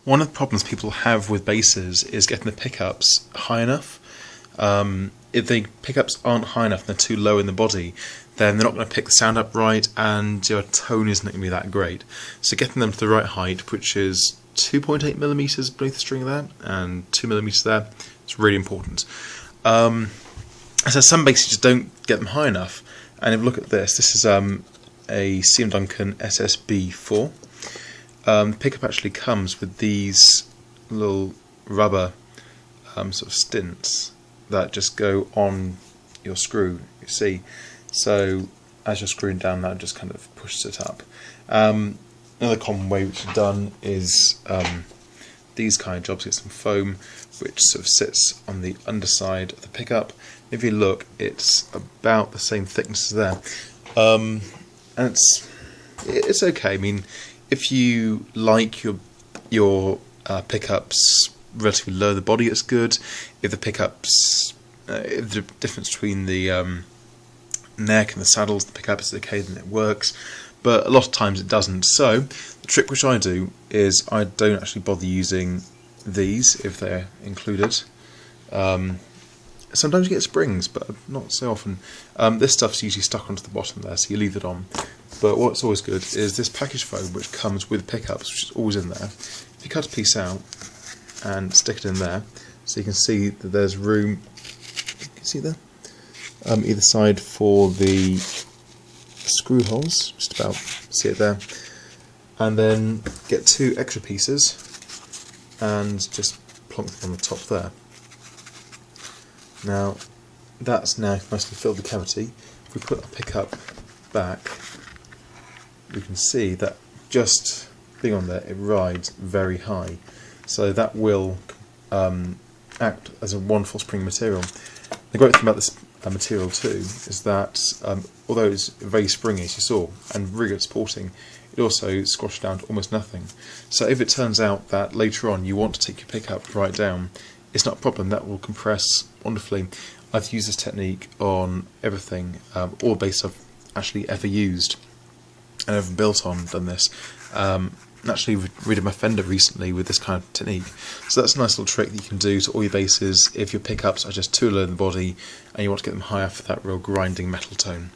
One of the problems people have with basses is getting the pickups high enough. If the pickups aren't high enough and they're too low in the body, then they're not going to pick the sound up right and your tone isn't going to be that great. So getting them to the right height, which is 2.8mm beneath the string there and 2mm there, is really important. So some basses just don't get them high enough. And if you look at this, this is a C.M. Duncan SSB4. The pickup actually comes with these little rubber sort of stints that just go on your screw, you see. So as you're screwing down, that just kind of pushes it up. Another common way which is done is these kind of jobs. Get some foam which sort of sits on the underside of the pickup. If you look, it's about the same thickness as there, and it's okay. I mean, if you like your pickups relatively low, the body, it's good. If the pickups, if the difference between the neck and the saddles, the pickup is okay, then it works. But a lot of times it doesn't. So the trick which I do is I don't actually bother using these if they're included. Sometimes you get springs, but not so often. This stuff's usually stuck onto the bottom there, so you leave it on. But what's always good is this package foam which comes with pickups, which is always in there. If you cut a piece out and stick it in there, so you can see that there's room, you can see there, either side for the screw holes, just about, see it there, and then get two extra pieces and just plonk them on the top there. Now that's now mostly filled the cavity. If we put our pickup back, we can see that just being on there, it rides very high. So that will act as a wonderful spring material. The great thing about this material too is that although it's very springy, as you saw, and really good supporting, it also squashes down to almost nothing. So if it turns out that later on you want to take your pickup right down, it's not a problem, that will compress wonderfully. I've used this technique on everything, all bass I've actually ever used and ever built on, done this. Actually redid my Fender recently with this kind of technique. So that's a nice little trick that you can do to all your basses if your pickups are just too low in the body and you want to get them higher for that real grinding metal tone.